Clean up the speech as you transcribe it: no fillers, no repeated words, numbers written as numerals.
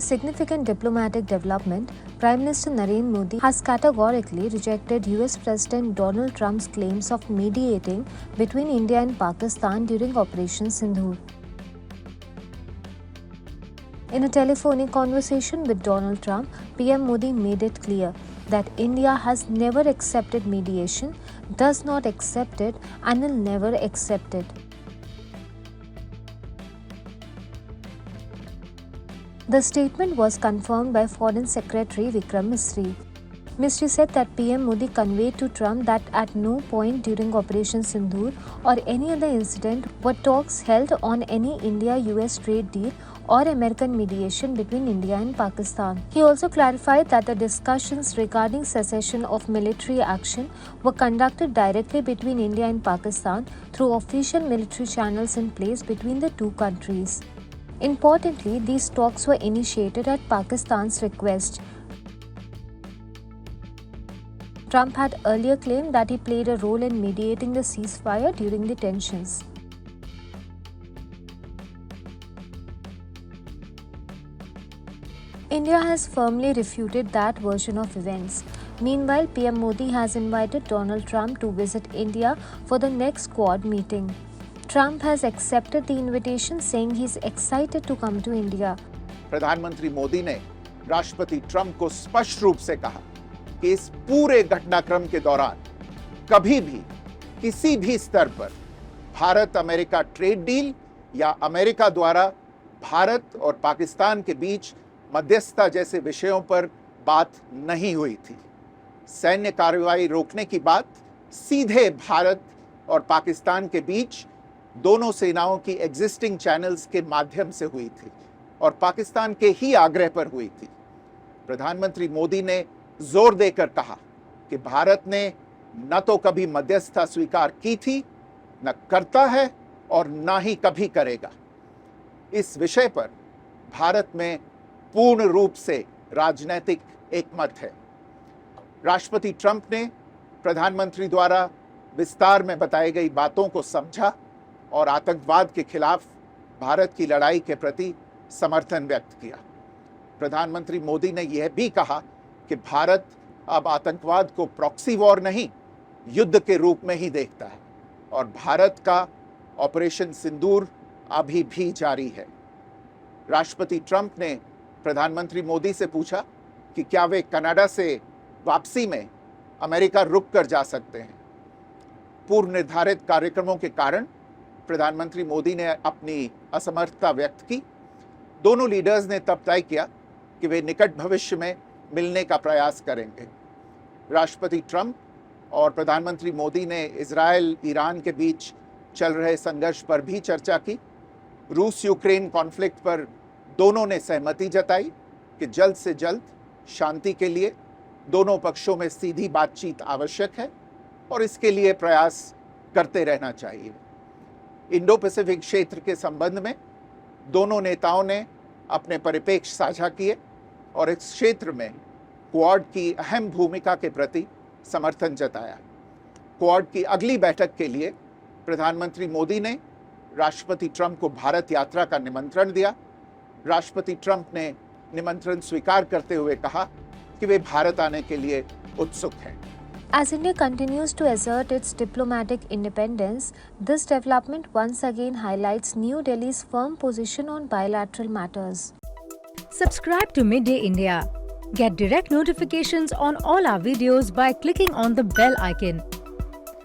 significant diplomatic development, Prime Minister Narendra Modi has categorically rejected US President Donald Trump's claims of mediating between India and Pakistan during Operation Sindoor. In a telephonic conversation with Donald Trump, PM Modi made it clear that India has never accepted mediation, does not accept it, and will never accept it. The statement was confirmed by Foreign Secretary Vikram Misri. Misri said that PM Modi conveyed to Trump that at no point during Operation Sindoor or any other incident were talks held on any India-US trade deal or American mediation between India and Pakistan. He also clarified that the discussions regarding cessation of military action were conducted directly between India and Pakistan through official military channels in place between the two countries. Importantly, these talks were initiated at Pakistan's request. Trump had earlier claimed that he played a role in mediating the ceasefire during the tensions. India has firmly refuted that version of events. Meanwhile, PM Modi has invited Donald Trump to visit India for the next Quad meeting. Trump has accepted the invitation, saying he's excited to come to India. प्रधानमंत्री मोदी ने राष्ट्रपति Trump को स्पष्ट रूप से कहा कि इस पूरे घटनाक्रम के दौरान कभी भी किसी भी स्तर पर भारत अमेरिका ट्रेड डील या अमेरिका द्वारा भारत और पाकिस्तान के बीच मध्यस्थता जैसे विषयों पर बात नहीं हुई थी। सैन्य कार्रवाई रोकने की बात सीधे भारत और पाकिस्तान के बीच दोनों सेनाओं की एग्जिस्टिंग चैनल्स के माध्यम से हुई थी और पाकिस्तान के ही आग्रह पर हुई थी। प्रधानमंत्री मोदी ने जोर देकर कहा कि भारत ने न तो कभी मध्यस्थता स्वीकार की थी, न करता है और न ही कभी करेगा। इस विषय पर भारत में पूर्ण रूप से राजनीतिक एकमत है। राष्ट्रपति ट्रंप ने प्रधानमंत्री द्वारा विस्तार में बताई गई बातों को समझा और आतंकवाद के खिलाफ भारत की लड़ाई के प्रति समर्थन व्यक्त किया। प्रधानमंत्री मोदी ने यह भी कहा कि भारत अब आतंकवाद को प्रॉक्सी वॉर नहीं, युद्ध के रूप में ही देखता है और भारत का ऑपरेशन सिंदूर अभी भी जारी है। राष्ट्रपति ट्रंप ने प्रधानमंत्री मोदी से पूछा कि क्या वे कनाडा से वापसी में अमेरिका रुक कर जा सकते हैं। पूर्व निर्धारित कार्यक्रमों के कारण प्रधानमंत्री मोदी ने अपनी असमर्थता व्यक्त की। दोनों लीडर्स ने तब तय किया कि वे निकट भविष्य में मिलने का प्रयास करेंगे। राष्ट्रपति ट्रंप और प्रधानमंत्री मोदी ने इजरायल ईरान के बीच चल रहे संघर्ष पर भी चर्चा की। रूस यूक्रेन कॉन्फ्लिक्ट पर दोनों ने सहमति जताई कि जल्द से जल्द शांति के लिए दोनों पक्षों में सीधी बातचीत आवश्यक है और इसके लिए प्रयास करते रहना चाहिए। इंडो पैसिफिक क्षेत्र के संबंध में दोनों नेताओं ने अपने परिप्रेक्ष्य साझा किए और इस क्षेत्र में क्वाड की अहम भूमिका के प्रति समर्थन जताया। क्वाड की अगली बैठक के लिए प्रधानमंत्री मोदी ने राष्ट्रपति ट्रंप को भारत यात्रा का निमंत्रण दिया। राष्ट्रपति ट्रंप ने निमंत्रण स्वीकार करते हुए कहा कि वे भारत आने के लिए उत्सुक हैं। As India continues to assert its diplomatic independence, this development once again highlights New Delhi's firm position on bilateral matters. Subscribe to Midday India. Get direct notifications on all our videos by clicking on the bell icon.